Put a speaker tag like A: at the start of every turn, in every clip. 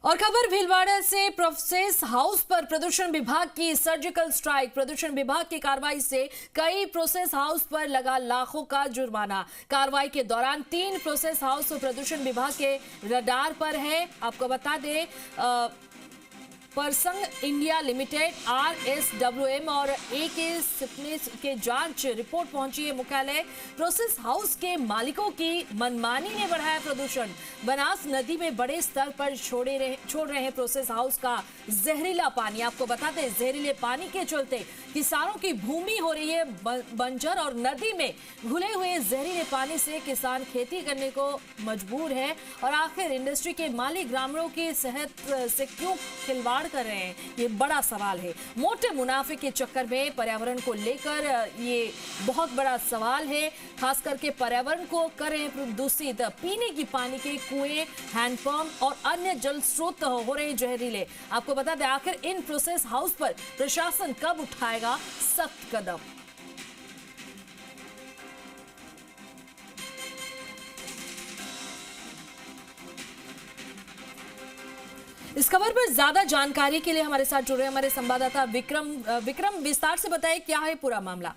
A: और खबर भीलवाड़ा से, प्रोसेस हाउस पर प्रदूषण विभाग की सर्जिकल स्ट्राइक। प्रदूषण विभाग की कार्रवाई से कई प्रोसेस हाउस पर लगा लाखों का जुर्माना। कार्रवाई के दौरान 3 प्रोसेस हाउस प्रदूषण विभाग के रडार पर है। आपको बता दें, परसंग इंडिया लिमिटेड, RSWM और AK सिपनेस के जांच रिपोर्ट पहुंची है मुख्यालय। प्रोसेस हाउस के मालिकों की मनमानी ने बढ़ाया प्रदूषण। बनास नदी में बड़े स्तर पर छोड़ रहे हैं प्रोसेस हाउस का जहरीला पानी। आपको बताते हैं, जहरीले पानी के चलते किसानों की भूमि हो रही है बंजर और नदी में घुले हुए जहरीले पानी से किसान खेती करने को मजबूर है। और आखिर इंडस्ट्री के मालिक ग्रामीणों की सेहत से क्यों खिलवाड़ कर रहे हैं, ये बड़ा सवाल है। मोटे मुनाफे के चक्कर में पर्यावरण को लेकर ये बहुत बड़ा सवाल है। खास करके पर्यावरण को करें प्रदूषित, पीने की पानी के कुएं, हैंडपंप और अन्य जल स्रोत हो रहे जहरीले। आपको बता दें, आखिर इन प्रोसेस हाउस पर प्रशासन कब उठाएगा सख्त कदम। इस खबर पर ज्यादा जानकारी के लिए हमारे साथ जुड़े हमारे संवाददाता विक्रम विस्तार से बताएं, क्या है पूरा मामला।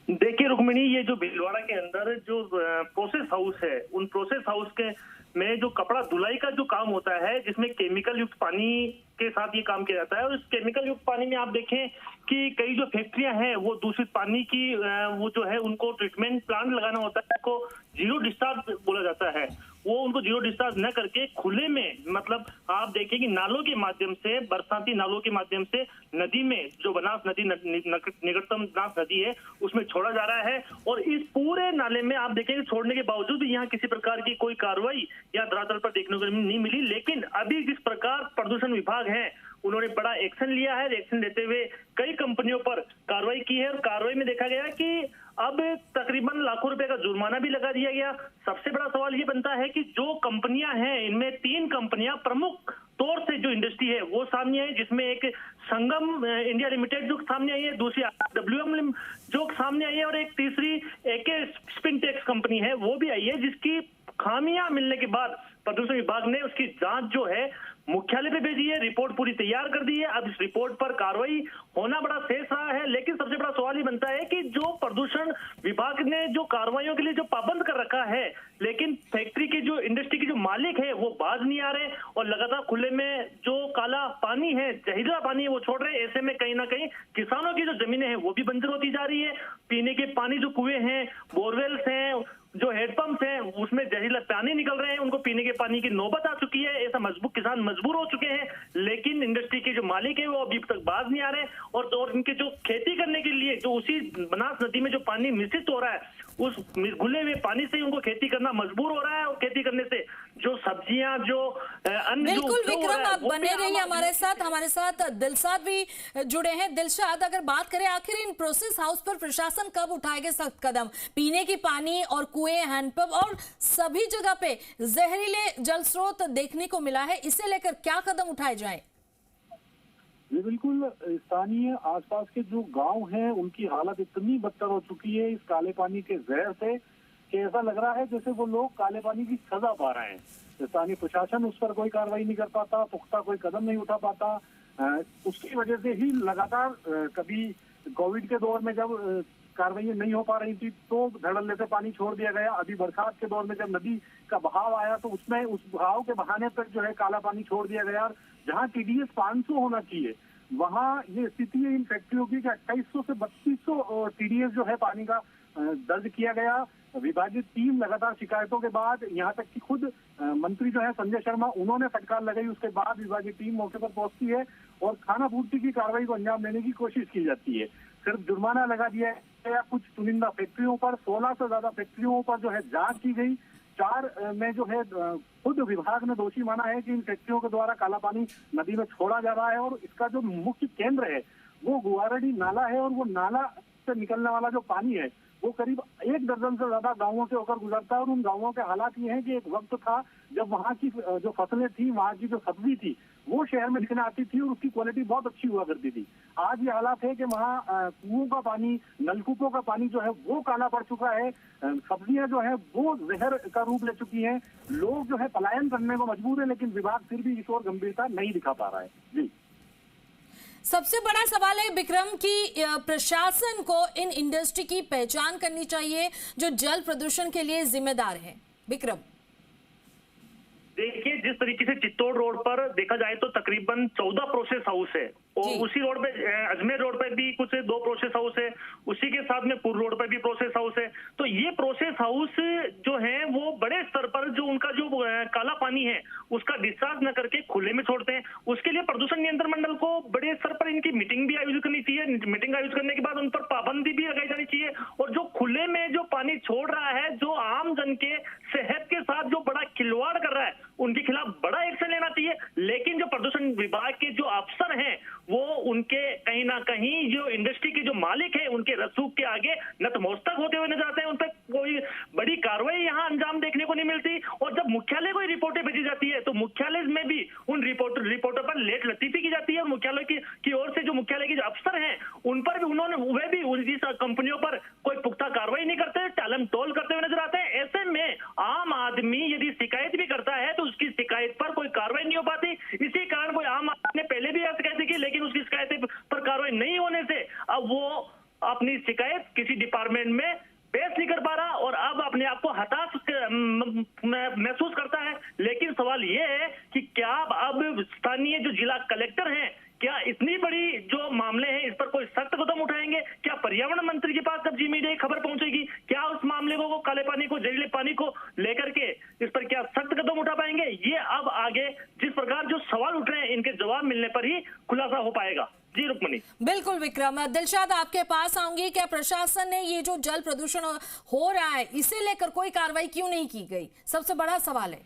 B: देखिए रुक्मिणी, ये जो भीलवाड़ा के अंदर जो प्रोसेस हाउस है, उन प्रोसेस हाउस के में जो कपड़ा धुलाई का जो काम होता है, जिसमें केमिकल युक्त पानी के साथ ये काम किया जाता है। और इस केमिकल युक्त पानी में आप देखें कि कई जो फैक्ट्रियां हैं वो दूषित पानी की वो जो है उनको ट्रीटमेंट प्लांट लगाना होता है, उसको जीरो डिस्चार्ज बोला जाता है। वो उनको जीरो डिस्चार्ज न करके खुले में, मतलब आप देखें कि नालों के माध्यम से, बरसाती नालों के माध्यम से नदी में, जो बनास नदी निकटतम बनास नदी है, उसमें छोड़ा जा रहा है। और इस पूरे नाले में आप देखेंगे छोड़ने के बावजूद यहाँ किसी प्रकार की कोई कार्रवाई या धरातल पर देखने को नहीं मिली। लेकिन अभी जिस प्रकार प्रदूषण विभाग है, उन्होंने बड़ा एक्शन लिया है। एक्शन लेते हुए कई कंपनियों पर कार्रवाई की है और कार्रवाई में देखा गया कि अब तकरीबन लाखों रुपए का जुर्माना भी लगा दिया गया। सबसे बड़ा सवाल ये बनता है कि जो कंपनियां हैं, इनमें 3 कंपनियां प्रमुख तौर से जो इंडस्ट्री है वो सामने आई, जिसमें एक संगम इंडिया लिमिटेड जो सामने आई है, दूसरी RSWM जो सामने आई है और एक तीसरी AK स्पिनटेक्स कंपनी है वो भी आई है, जिसकी खामियां मिलने के बाद प्रदूषण विभाग ने उसकी जांच जो है मुख्यालय पे भेजी है। रिपोर्ट पूरी तैयार कर दी है। अब इस रिपोर्ट पर कार्रवाई होना बड़ा शेष रहा है। लेकिन सबसे बड़ा सवाल ये बनता है कि जो प्रदूषण विभाग ने जो कार्रवाइयों के लिए जो पाबंद कर रखा है, लेकिन फैक्ट्री के जो इंडस्ट्री के जो मालिक है वो बाज नहीं आ रहे और लगातार खुले में जो काला पानी है, जहरीला पानी है, वो छोड़ रहे हैं। ऐसे में कहीं ना कहीं किसानों की जो जमीनें हैं वो भी बंजर होती जा रही है। पीने के पानी जो कुएं हैं, बोरवेल्स हैं, जो हेडपंप हैं, उसमें जहरीला पानी निकल रहे हैं। उनको पीने के पानी की नौबत आ चुकी है। ऐसा किसान मजबूर हो चुके हैं। लेकिन इंडस्ट्री के जो मालिक है वो अभी तक बाज नहीं आ रहे और इनके जो खेती करने के लिए जो उसी बनास नदी में जो पानी मिश्रित हो रहा है, उस घुले हुए पानी से उनको खेती करना मजबूर हो रहा है। और खेती करने से जो सब्जियां, जो अन्य,
A: बिल्कुल विक्रम, आप बने रहिए हमारे साथ दिलशाद भी जुड़े हैं। दिलशाद, अगर बात करें आखिर इन प्रोसेस हाउस पर प्रशासन कब उठाएगा सख्त कदम। पीने की पानी और कुएं, हैंडपंप और सभी जगह पे जहरीले जल स्रोत देखने को मिला है, इसे लेकर क्या कदम उठाए जाए।
C: ये बिल्कुल, स्थानीय आसपास के जो गांव हैं उनकी हालत इतनी बदतर हो चुकी है इस काले पानी के जहर से कि ऐसा लग रहा है जैसे वो लोग काले पानी की सजा पा रहे हैं। स्थानीय प्रशासन उस पर कोई कार्रवाई नहीं कर पाता, पुख्ता कोई कदम नहीं उठा पाता। उसकी वजह से ही लगातार कभी कोविड के दौर में जब कार्रवाई नहीं हो पा रही थी तो धड़ल्ले से पानी छोड़ दिया गया। अभी बरसात के दौर में जब नदी का बहाव आया तो उसमें उस बहाव के बहाने तक जो है काला पानी छोड़ दिया गया। और जहाँ TDS 500 होना चाहिए, वहाँ ये स्थिति है इन फैक्ट्रियों की कि 2800 से 3200 TDS जो है पानी का दर्ज किया गया। विभागीय टीम लगातार शिकायतों के बाद, यहाँ तक कि खुद मंत्री जो है संजय शर्मा, उन्होंने फटकार लगाई। उसके बाद विभागीय टीम मौके पर पहुंचती है और खाना पूर्ति की कार्रवाई को अंजाम देने की कोशिश की जाती है। सिर्फ जुर्माना लगा दिया गया कुछ चुनिंदा फैक्ट्रियों पर। 16 से ज्यादा फैक्ट्रियों पर जो है जांच की गई। 4 में जो है खुद विभाग ने दोषी माना है कि इन फैक्ट्रियों के द्वारा काला पानी नदी में छोड़ा जा रहा है। और इसका जो मुख्य केंद्र है वो गुवारडी नाला है और वो नाला से निकलने वाला जो पानी है वो करीब 1 दर्जन से ज्यादा गांवों से होकर गुजरता है। और उन गांवों के हालात ये हैं कि एक वक्त था जब वहाँ की जो फसलें थी, वहाँ की जो सब्जी थी, वो शहर में दिखने आती थी और उसकी क्वालिटी बहुत अच्छी हुआ करती थी। आज ये हालात है कि वहाँ कुओं का पानी, नलकूपों का पानी जो है वो काला पड़ चुका है, सब्जियां जो है वो जहर का रूप ले चुकी हैं, लोग जो है पलायन करने को मजबूर है, लेकिन विभाग फिर भी इस ओर गंभीरता नहीं दिखा पा रहा है। जी,
A: सबसे बड़ा सवाल है विक्रम की प्रशासन को इन इंडस्ट्री की पहचान करनी चाहिए जो जल प्रदूषण के लिए जिम्मेदार है। विक्रम,
B: देखिए, जिस तरीके से चित्तौड़ रोड पर देखा जाए तो तकरीबन 14 प्रोसेस हाउस है और उसी रोड पे अजमेर रोड पे भी कुछ 2 प्रोसेस हाउस है, उसी के साथ में पूर्व रोड पर भी प्रोसेस हाउस है। तो ये प्रोसेस हाउस जो है वो बड़े स्तर पर जो उनका जो काला पानी है उसका डिस्चार्ज न करके खुले में छोड़ते हैं। उसके लिए प्रदूषण नियंत्रण मंडल को बड़े स्तर पर इनकी मीटिंग भी आयोजित करनी चाहिए। मीटिंग आयोजित करने के बाद उन पर पाबंदी भी लगाई जानी चाहिए। और जो खुले में जो पानी छोड़ रहा है, जो आम जन के सेहत के साथ जो बड़ा खिलवाड़ कर रहा है, उनके खिलाफ बड़ा एक्शन लेना चाहिए। लेकिन जो प्रदूषण विभाग के जो अफसर हैं वो उनके कहीं ना कहीं जो इंडस्ट्री के जो मालिक हैं उनके रसूख के आगे नतमस्तक होते हुए नजर आते हैं। उन पर कोई बड़ी कार्रवाई यहाँ अंजाम देखने को नहीं मिलती। और जब मुख्यालय को रिपोर्टें भेजी जाती है तो मुख्यालय में भी उन रिपोर्टर पर लेट लतीफी की जाती है। और मुख्यालय की ओर से जो मुख्यालय के जो अफसर हैं उन पर भी वे भी उनकी कंपनियों पर कोई पुख्ता कार्रवाई नहीं करते, टालम टोल करते हुए नजर आते हैं। ऐसे में आम आदमी यदि शिकायत भी करता है तो उसकी शिकायत पर कोई कार्रवाई नहीं हो पाती। इसी कारण कोई आम आदमी ने पहले भी शिकायत की, लेकिन उसकी शिकायत पर कार्रवाई नहीं होने से अब वो अपनी शिकायत किसी डिपार्टमेंट में पेश नहीं कर पा रहा और अब अपने आप को हताश महसूस करता है। लेकिन सवाल ये है कि क्या अब स्थानीय जो जिला कलेक्टर हैं क्या इतनी बड़ी जो मामले हैं इस पर कोई सख्त कदम उठाएंगे? क्या पर्यावरण मंत्री के पास जब जी मीडिया खबर पहुंचेगी क्या उस मामले को काले पानी को, जहरीले पानी को लेकर के इस पर क्या सख्त कदम उठा पाएंगे? ये अब आगे जिस प्रकार जो सवाल उठ रहे हैं इनके जवाब मिलने पर ही खुलासा हो पाएगा। जी रुक्मणी।
A: बिल्कुल विक्रम। दिलशाद, आपके पास आऊंगी। क्या प्रशासन ने ये जो जल प्रदूषण हो रहा है इसे लेकर कोई कार्रवाई क्यों नहीं की गई? सबसे बड़ा सवाल है।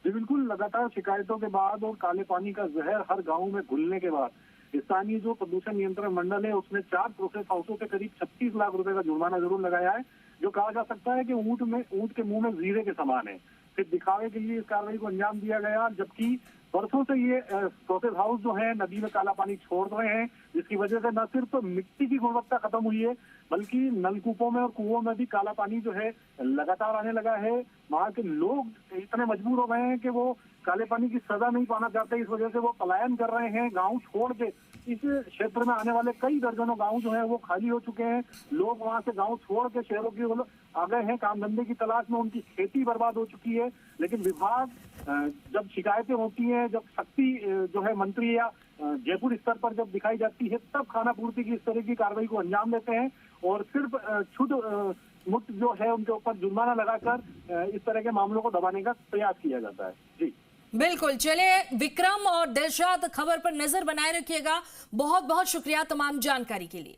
C: जी बिल्कुल, लगातार शिकायतों के बाद और काले पानी का जहर हर गांव में घुलने के बाद स्थानीय जो प्रदूषण नियंत्रण मंडल है उसने 4 प्रोसेस हाउसों पे करीब 36 लाख रुपए का जुर्माना जरूर लगाया है, जो कहा जा सकता है कि ऊंट के मुंह में जीरे के समान है। फिर दिखावे के लिए इस कार्रवाई को अंजाम दिया गया, जबकि बरसों से ये प्रोसेस हाउस जो है नदी में काला पानी छोड़ रहे हैं, जिसकी वजह से न सिर्फ मिट्टी की गुणवत्ता खत्म हुई है बल्कि नलकूपों में और कुओं में भी काला पानी जो है लगातार आने लगा है। वहाँ के लोग इतने मजबूर हो गए हैं कि वो काले पानी की सजा नहीं पाना चाहते, इस वजह से वो पलायन कर रहे हैं गांव छोड़ के। इस क्षेत्र में आने वाले कई दर्जनों गांव जो है वो खाली हो चुके हैं। लोग वहां से गांव छोड़ के शहरों की आ गए हैं काम धंधे की तलाश में, उनकी खेती बर्बाद हो चुकी है। लेकिन विभाग जब शिकायतें होती हैं, जब शक्ति जो है मंत्री या जयपुर स्तर पर जब दिखाई जाती है, तब खाना पूर्ति की इस तरह की कार्रवाई को अंजाम देते हैं और सिर्फ छूट मुक्त जो है उनके ऊपर जुर्माना लगाकर इस तरह के मामलों को दबाने का प्रयास किया जाता है। जी
A: बिल्कुल। चलिए विक्रम और दिलशाद, खबर पर नजर बनाए रखिएगा। बहुत बहुत शुक्रिया तमाम जानकारी के लिए।